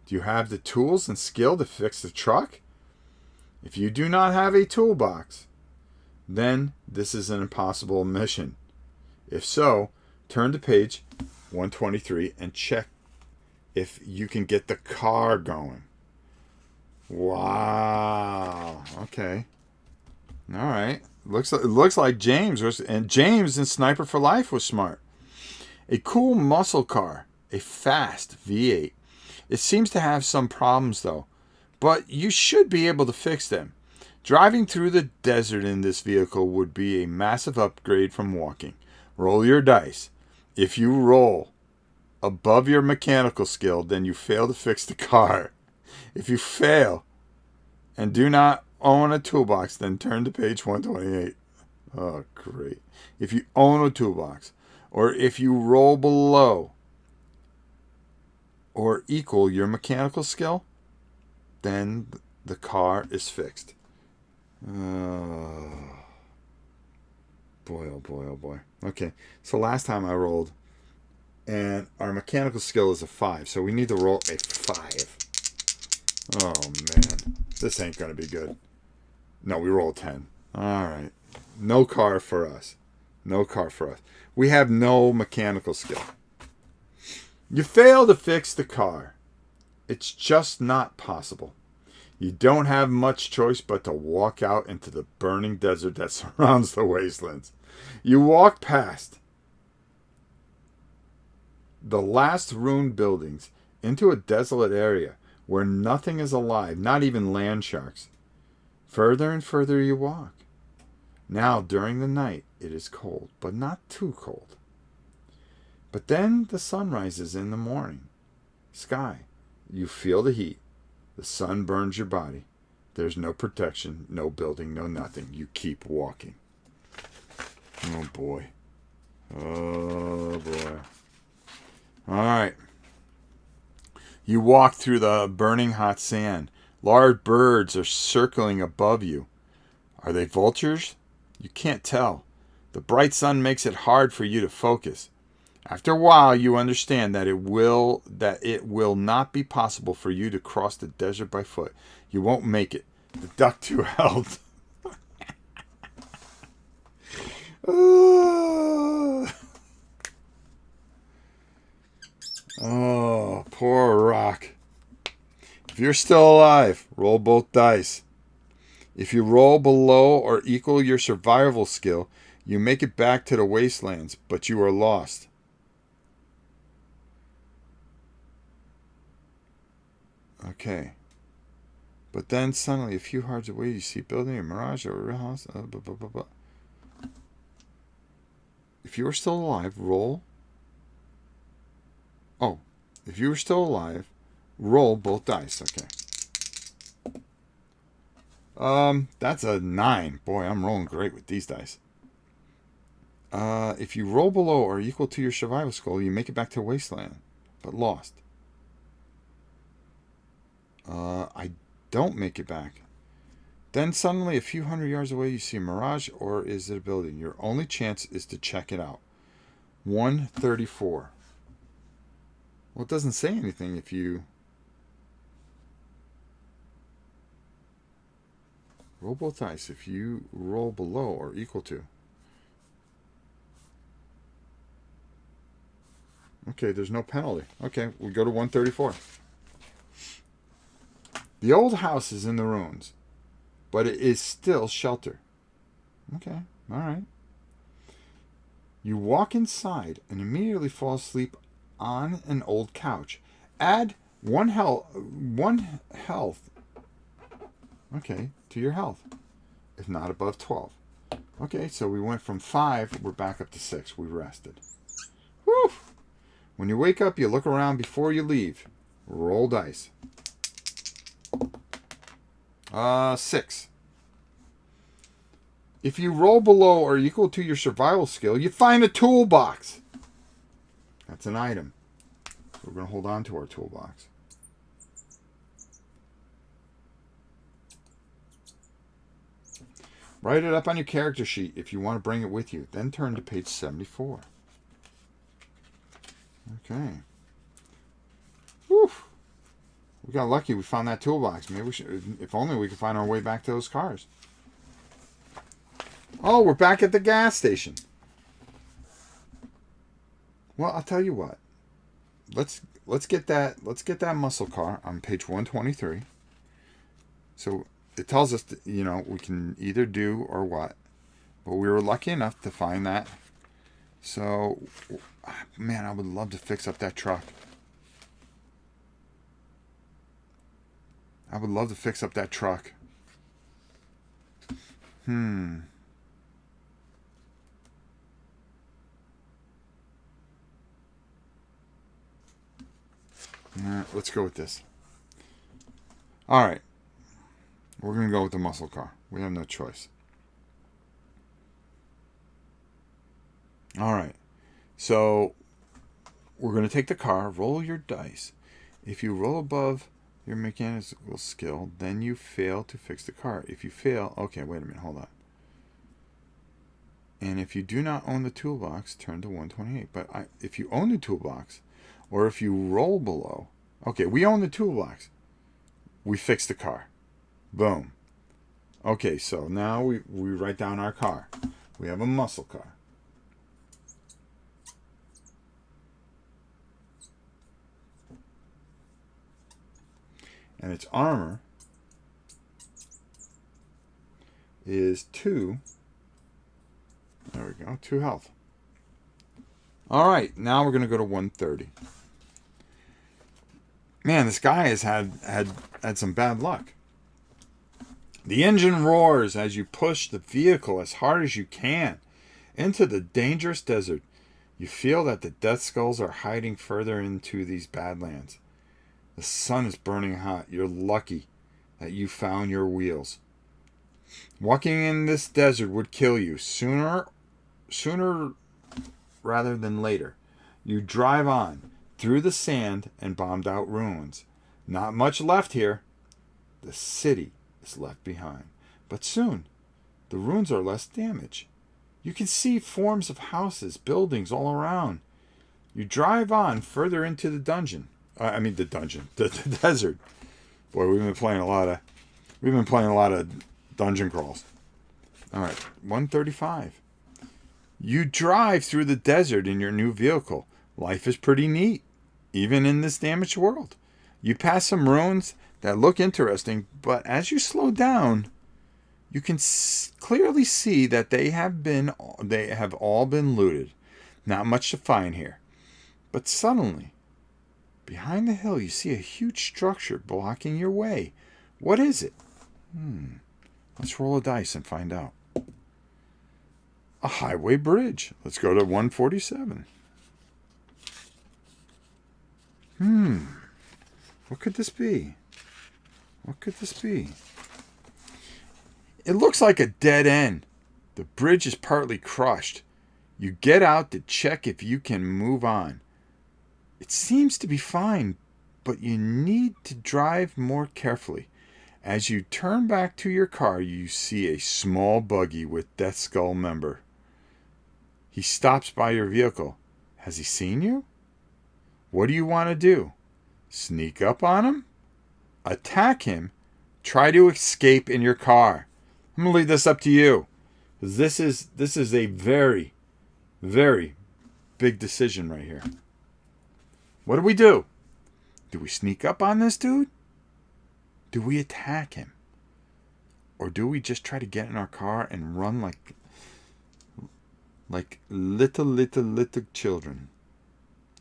Do you have the tools and skill to fix the truck? If you do not have a toolbox, then this is an impossible mission. If so, turn to page 123 and check if you can get the car going. Wow. Okay. All right. It looks like James in Sniper for Life was smart. A cool muscle car, a fast V8. It seems to have some problems though, but you should be able to fix them. Driving through the desert in this vehicle would be a massive upgrade from walking. Roll your dice. If you roll above your mechanical skill, then you fail to fix the car. If you fail and do not own a toolbox, then turn to page 128. Oh, great. If you own a toolbox, or if you roll below or equal your mechanical skill, then the car is fixed. Oh, boy, oh boy, oh boy. Okay, so last time I rolled, and our mechanical skill is a 5, so we need to roll a 5. Oh, man. This ain't going to be good. No, we rolled 10. All right. No car for us. No car for us. We have no mechanical skill. You fail to fix the car. It's just not possible. You don't have much choice but to walk out into the burning desert that surrounds the wastelands. You walk past the last ruined buildings into a desolate area where nothing is alive, not even land sharks. Further and further you walk. Now, during the night, it is cold, but not too cold. But then the sun rises in the morning sky. You feel the heat. The sun burns your body. There's no protection, no building, no nothing. You keep walking. Oh boy. Oh boy. All right. You walk through the burning hot sand. Large birds are circling above you. Are they vultures? You can't tell. The bright sun makes it hard for you to focus. After a while, you understand that it will not be possible for you to cross the desert by foot. You won't make it. The duck too held. Oh, poor rock. If you're still alive, roll both dice. If you roll below or equal your survival skill, you make it back to the wastelands, but you are lost. Okay. But then suddenly, a few yards away, you see a building, a mirage, or a real house. Blah, blah, blah, blah. If you are still alive, roll. Oh, if you are still alive, roll both dice. Okay. That's a 9. Boy, I'm rolling great with these dice. If you roll below or equal to your survival skill, you make it back to wasteland, but lost. I don't make it back. Then suddenly, a few hundred yards away, you see a mirage, or is it a building? Your only chance is to check it out. 134. Well, it doesn't say anything if you roll both dice. If you roll below or equal to. Okay, there's no penalty. Okay, we go to 134. The old house is in the ruins, but it is still shelter. Okay, all right. You walk inside and immediately fall asleep on an old couch. Add one health, okay, to your health, if not above 12. Okay, so we went from 5, we're back up to 6. We rested. Whew! When you wake up, you look around before you leave. Roll dice. 6. If you roll below or equal to your survival skill, you find a toolbox. That's an item. So we're going to hold on to our toolbox. Write it up on your character sheet if you want to bring it with you. Then turn to page 74. Okay. Whew. We got lucky we found that toolbox. Maybe we should, if only we could find our way back to those cars. Oh, we're back at the gas station. Well, I'll tell you what. Let's get that muscle car on page 123. So it tells us that, we can either do or what. But we were lucky enough to find that. So, man, I would love to fix up that truck. I would love to fix up that truck. Let's go with this. All right. We're going to go with the muscle car. We have no choice. All right. So we're going to take the car, roll your dice. If you roll above your mechanical skill, then you fail to fix the car. If you fail, okay, wait a minute, hold on. And if you do not own the toolbox, turn to 128. But if you own the toolbox, or if you roll below, okay, we own the toolbox. We fix the car. Boom. Okay, so now we write down our car. We have a muscle car. And its armor is 2. There we go, 2 health. All right, now we're going to go to 130. Man, this guy has had some bad luck. The engine roars as you push the vehicle as hard as you can into the dangerous desert. You feel that the death skulls are hiding further into these badlands. The sun is burning hot. You're lucky that you found your wheels. Walking in this desert would kill you sooner rather than later. You drive on through the sand and bombed out ruins. Not much left here. The city is left behind. But soon, the ruins are less damaged. You can see forms of houses, buildings all around. You drive on further into the dungeon. The desert. Boy, we've been playing a lot of dungeon crawls. All right, 135. You drive through the desert in your new vehicle. Life is pretty neat, even in this damaged world. You pass some ruins that look interesting, but as you slow down, you can clearly see that they have all been looted. Not much to find here. But suddenly, behind the hill, you see a huge structure blocking your way. What is it? Let's roll a dice and find out. A highway bridge. Let's go to 147. What could this be? What could this be? It looks like a dead end. The bridge is partly crushed. You get out to check if you can move on. It seems to be fine, but you need to drive more carefully. As you turn back to your car, you see a small buggy with Death Skull member. He stops by your vehicle. Has he seen you? What do you want to do? Sneak up on him? Attack him? Try to escape in your car? I'm going to leave this up to you. This is a very, very big decision right here. What do we do? Do we sneak up on this dude? Do we attack him? Or do we just try to get in our car and run like little children?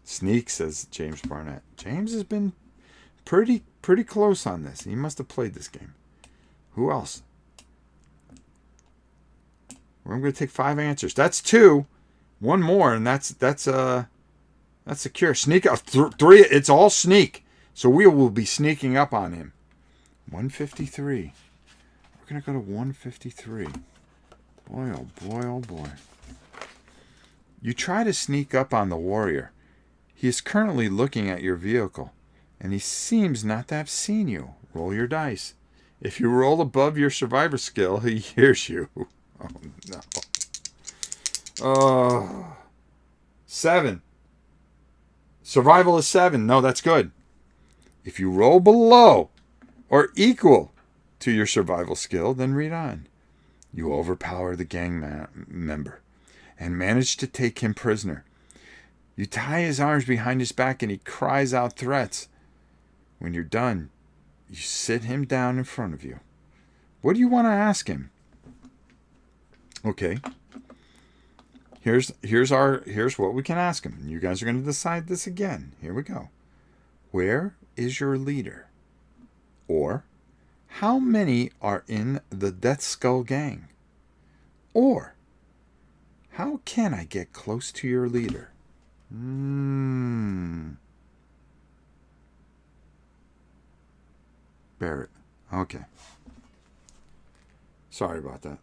Sneak, says James Barnett. James has been pretty close on this. He must have played this game. Who else? Well, I'm going to take 5 answers. That's 2. 1 more, and that's secure. Sneak up. 3. It's all sneak. So we will be sneaking up on him. 153. We're going to go to 153. Boy, oh boy, oh boy. You try to sneak up on the warrior. He is currently looking at your vehicle, and he seems not to have seen you. Roll your dice. If you roll above your survivor skill, he hears you. Oh, no. Oh. 7. Survival is 7. No, that's good. If you roll below or equal to your survival skill, then read on. You overpower the gang member and manage to take him prisoner. You tie his arms behind his back and he cries out threats. When you're done, you sit him down in front of you. What do you want to ask him? Okay. Here's what we can ask him. You guys are going to decide this again. Here we go. Where is your leader? Or how many are in the Death Skull gang? Or how can I get close to your leader? Barrett. Okay. Sorry about that.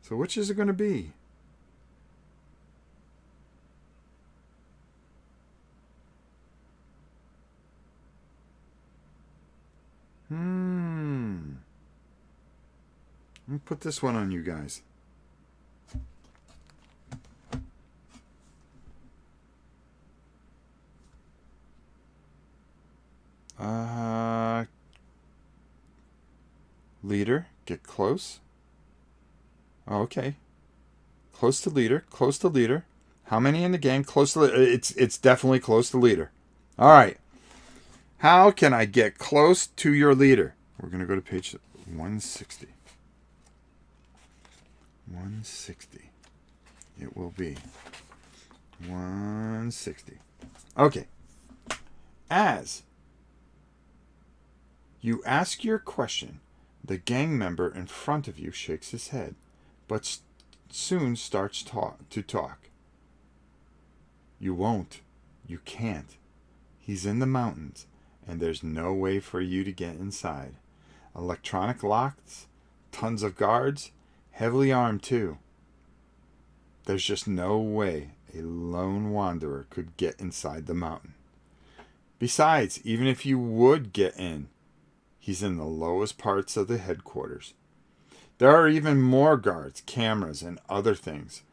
So which is it going to be? Let me put this one on you guys. Leader, get close. Oh, okay. Close to leader, close to leader. How many in the gang? Close to it's definitely close to leader. All right. How can I get close to your leader? We're going to go to page 160. 160. It will be 160. Okay. As you ask your question, the gang member in front of you shakes his head, but soon starts to talk. You won't. You can't. He's in the mountains, and there's no way for you to get inside. Electronic locks, tons of guards, heavily armed too. There's just no way a lone wanderer could get inside the mountain. Besides, even if you would get in, he's in the lowest parts of the headquarters. There are even more guards, cameras, and other things.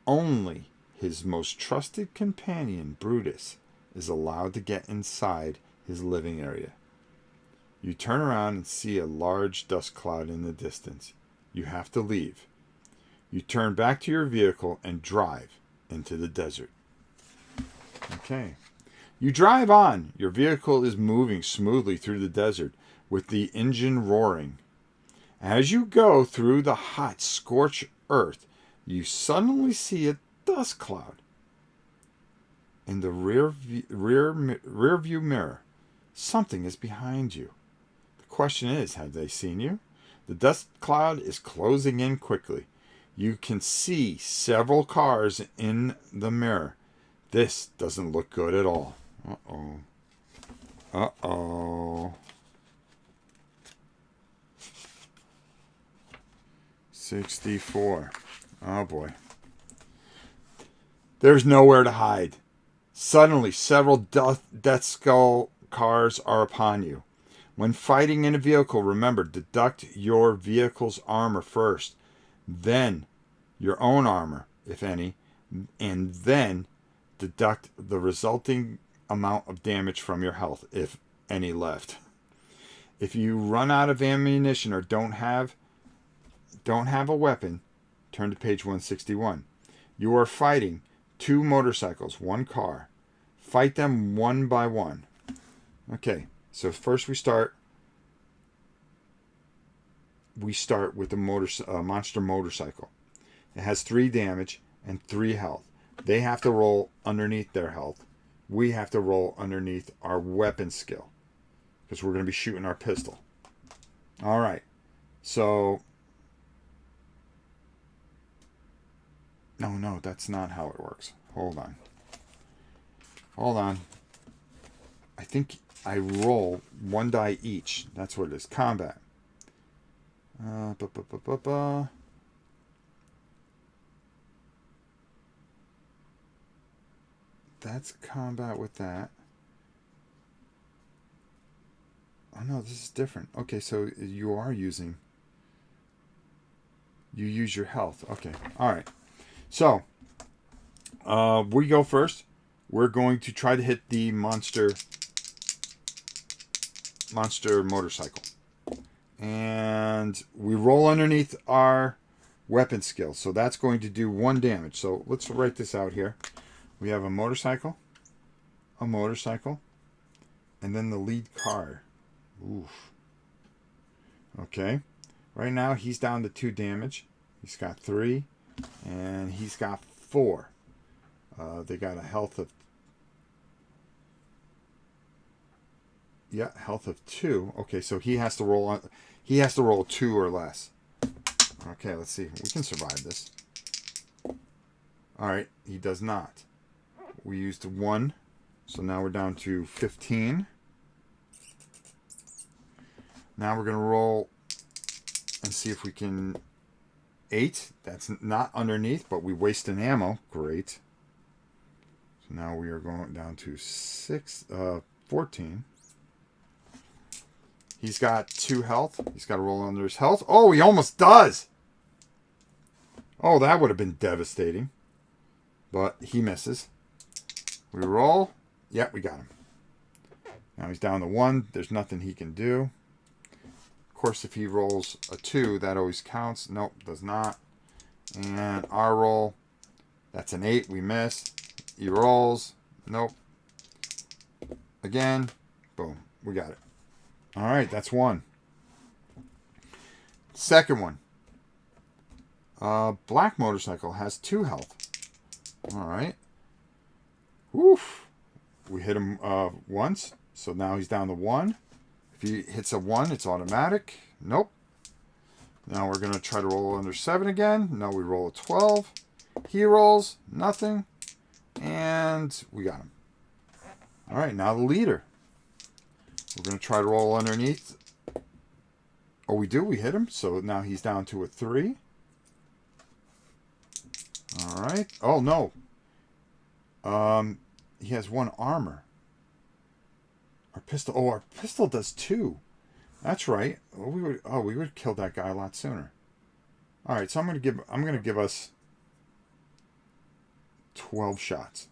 Only his most trusted companion, Brutus, is allowed to get inside his living area. You turn around and see a large dust cloud in the distance. You have to leave. You turn back to your vehicle and drive into the desert. Okay. You drive on. Your vehicle is moving smoothly through the desert with the engine roaring. As you go through the hot, scorched earth, you suddenly see a dust cloud. In the rear view mirror, something is behind you. The question is, have they seen you? The dust cloud is closing in quickly. You can see several cars in the mirror. This doesn't look good at all. Uh-oh. Uh-oh. 64. Oh boy. There's nowhere to hide. Suddenly, several death skull cars are upon you. When fighting in a vehicle, remember, deduct your vehicle's armor first, then your own armor, if any, and then deduct the resulting amount of damage from your health, if any left. If you run out of ammunition or don't have a weapon, turn to page 161. You are fighting 2 motorcycles, 1 car. Fight them one by one. Okay, so first we start with the monster motorcycle. It has 3 damage and 3 health. They have to roll underneath their health. We have to roll underneath our weapon skill, because we're going to be shooting our pistol. All right, so no, that's not how it works. Hold on. I think I roll 1 die each. That's what it is. Combat. That's combat with that. Oh no, this is different. Okay, so you use your health. Okay, all right. So, we go first. We're going to try to hit the monster motorcycle. And we roll underneath our weapon skill. So that's going to do 1 damage. So let's write this out here. We have a motorcycle, and then the lead car. Oof. Okay. Right now he's down to 2 damage. He's got 3, and he's got 4. They got a health of health of 2. Okay, so he has to roll 2 or less. Okay, let's see. We can survive this. All right, he does not. We used 1, so now we're down to 15. Now we're going to roll and see if we can 8. That's not underneath, but we waste an ammo. Great. So now we are going down to 14. He's got 2 health. He's got to roll under his health. Oh, he almost does. Oh, that would have been devastating. But he misses. We roll. Yep, we got him. Now he's down to 1. There's nothing he can do. Of course, if he rolls a 2, that always counts. Nope, does not. And our roll, that's an 8. We miss. He rolls. Nope. Again. Boom. we got it. All right, that's one. Second one. Black motorcycle has 2 health. All right. Woof. We hit him once, so now he's down to 1. If he hits a 1, it's automatic. Nope. Now we're going to try to roll under 7 again. No, we roll a 12. He rolls. Nothing. And we got him. All right, now the leader. We're going to try to roll underneath. Oh, we do. We hit him. So now he's down to a 3. All right. Oh, no. He has 1 armor. Our pistol. Oh, our pistol does 2. That's right. Well, we would have killed that guy a lot sooner. All right. So I'm going to give us 12 shots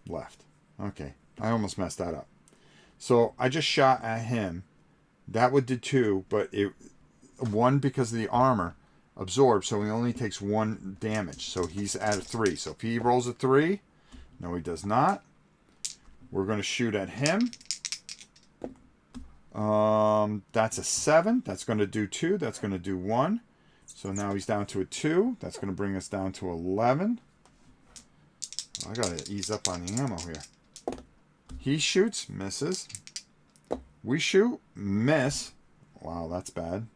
left. Okay. I almost messed that up. So I just shot at him. That would do 2, but 1 because of the armor absorbed, so he only takes 1 damage. So he's at a 3. So if he rolls a 3, no, he does not. We're going to shoot at him. That's a 7. That's going to do 2. That's going to do 1. So now he's down to a 2. That's going to bring us down to 11. I got to ease up on the ammo here. He shoots, misses. We shoot, miss. Wow, that's bad.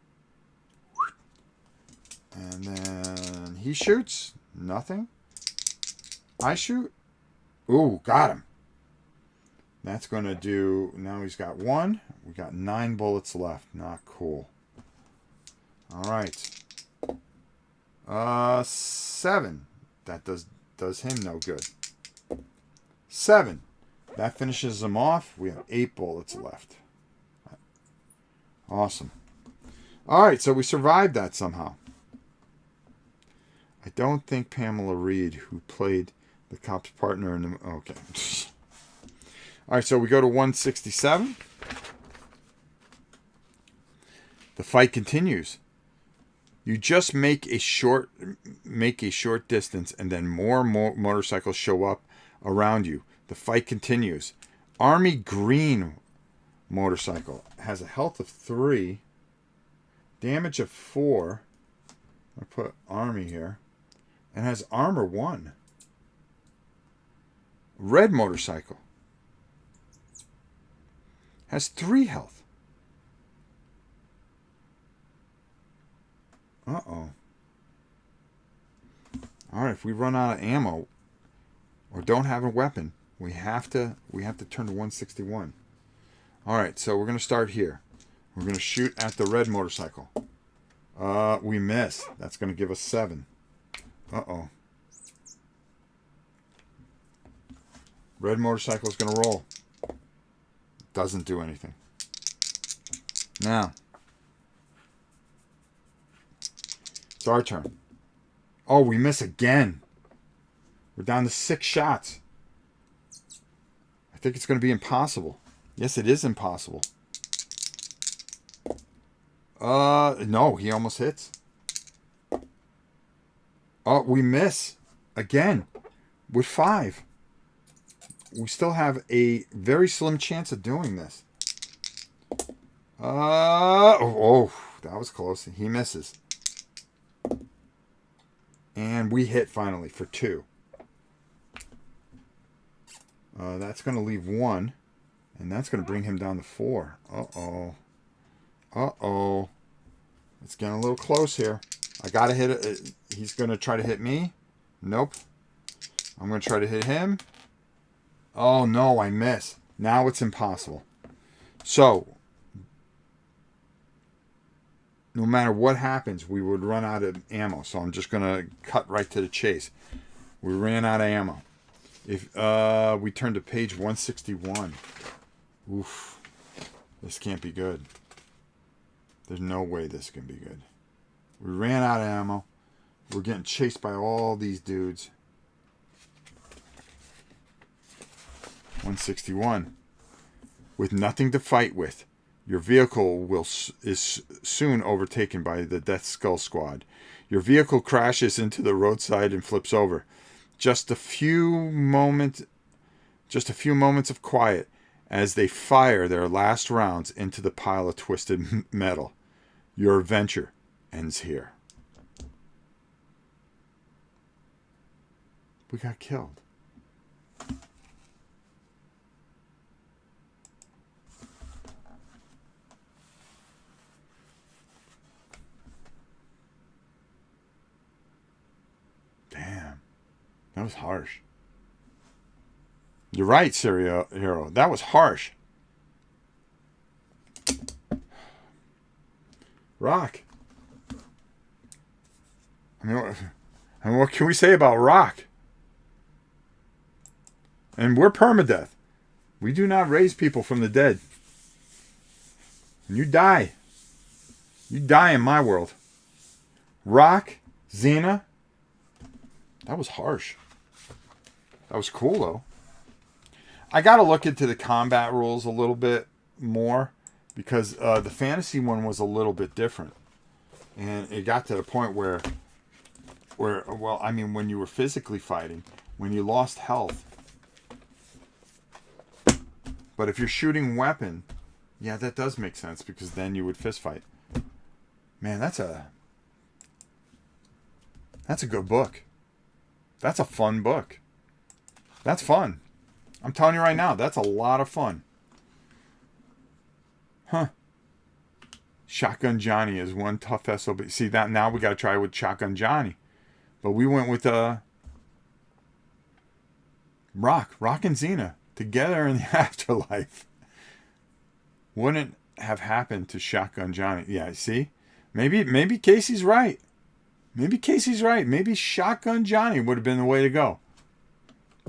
And then he shoots, nothing. I shoot. Ooh, got him. That's going to do, now he's got 1. We got 9 bullets left. Not cool. All right. 7. That does him no good. 7. That finishes him off. We have 8 bullets left. Awesome. All right, so we survived that somehow. I don't think Pamela Reed, who played the cop's partner in the... Okay. All right, so we go to 167. The fight continues. You just make a short distance, and then more motorcycles show up around you. The fight continues. Army Green motorcycle has a health of 3, damage of 4. I put Army here, and has armor 1. Red motorcycle has 3 health. Uh-oh. All right, if we run out of ammo or don't have a weapon, we have to turn to 161. All right, so we're going to start here. We're going to shoot at the red motorcycle. We miss. That's going to give us 7. Uh-oh. Red motorcycle is going to roll. Doesn't do anything. Now, it's our turn. Oh, we miss again. We're down to 6 shots. I think it's going to be impossible. Yes, it is impossible. No, he almost hits. Oh, we miss again with 5. We still have a very slim chance of doing this. Oh, that was close. He misses. And we hit finally for 2. That's going to leave 1. And that's going to bring him down to 4. Uh-oh. Uh-oh. It's getting a little close here. I got to hit it. He's going to try to hit me. Nope. I'm going to try to hit him. Oh, no, I miss. Now it's impossible. So, no matter what happens, we would run out of ammo. So I'm just going to cut right to the chase. We ran out of ammo. If we turn to page 161. Oof. This can't be good. There's no way this can be good. We ran out of ammo. We're getting chased by all these dudes. 161. With nothing to fight with, your vehicle is soon overtaken by the Death Skull Squad. Your vehicle crashes into the roadside and flips over. Just a few moments of quiet, as they fire their last rounds into the pile of twisted metal. Your adventure ends here. We got killed. Damn. That was harsh. You're right, Serial Hero. That was harsh. Rock. I mean, what can we say about Rock? And we're permadeath. We do not raise people from the dead. And you die. You die in my world. Rock, Xena. That was harsh. That was cool, though. I got to look into the combat rules a little bit more because the fantasy one was a little bit different. And it got to the point where, well, I mean, when you were physically fighting, when you lost health. But if you're shooting weapon, yeah, that does make sense because then you would fist fight. Man, that's a good book. That's a fun book. That's fun. I'm telling you right now, that's a lot of fun. Huh. Shotgun Johnny is one tough SOB. See, that now we got to try with Shotgun Johnny. But we went with Rock and Xena together in the afterlife. Wouldn't have happened to Shotgun Johnny. Yeah, see? Maybe Casey's right. Maybe Casey's right. Maybe Shotgun Johnny would have been the way to go.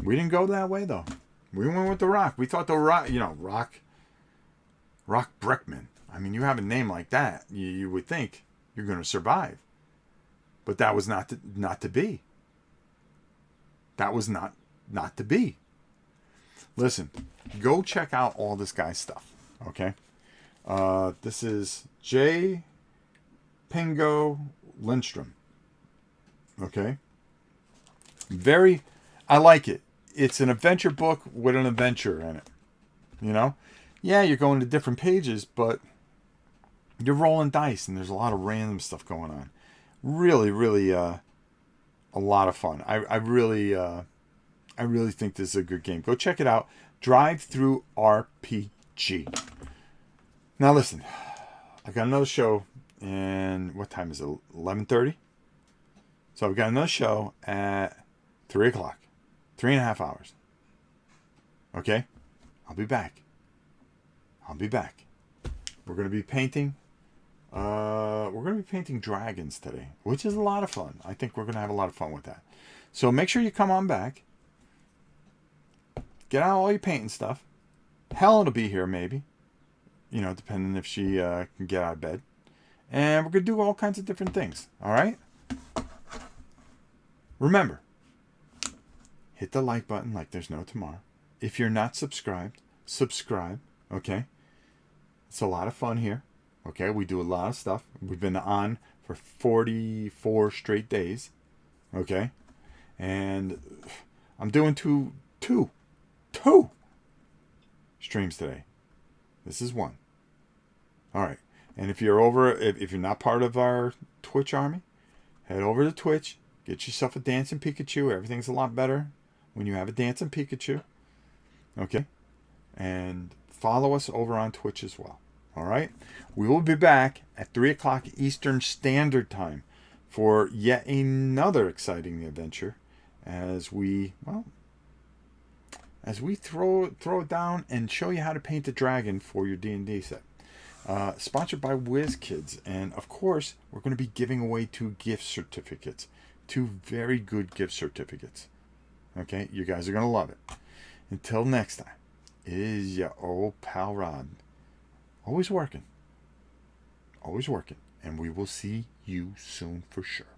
We didn't go that way, though. We went with the Rock. We thought the Rock, Rock Brickman. I mean, you have a name like that, you would think you're going to survive. But that was not to be. That was not to be. Listen, go check out all this guy's stuff, okay? This is J. Pingo Lindstrom. Okay? I like it. It's an adventure book with an adventure in it. You know? Yeah, you're going to different pages, but you're rolling dice and there's a lot of random stuff going on. Really, really a lot of fun. I really think this is a good game. Go check it out. Drive Through RPG. Now listen, I got another show and what time is it? 11:30? So I've got another show at 3 o'clock. 3.5 hours. Okay? I'll be back. We're going to be painting. We're going to be painting dragons today, which is a lot of fun. I think we're going to have a lot of fun with that. So make sure you come on back. Get out all your painting stuff. Helen will be here maybe. You know, depending if she can get out of bed. And we're going to do all kinds of different things. All right? Remember, hit the like button like there's no tomorrow. If you're not subscribed, subscribe. Okay? It's a lot of fun here. Okay? We do a lot of stuff. We've been on for 44 straight days. Okay? And I'm doing two streams today. This is one. All right. And if you're not part of our Twitch army, head over to Twitch. Get yourself a dancing Pikachu. Everything's a lot better when you have a dancing Pikachu. Okay? And follow us over on Twitch as well. All right? We will be back at 3 o'clock Eastern Standard Time for yet another exciting adventure as we throw it down and show you how to paint a dragon for your D&D set. Sponsored by WizKids. And, of course, we're going to be giving away 2 gift certificates. 2 very good gift certificates. Okay? You guys are going to love it. Until next time, it is your old pal Rod. Always working. And we will see you soon for sure.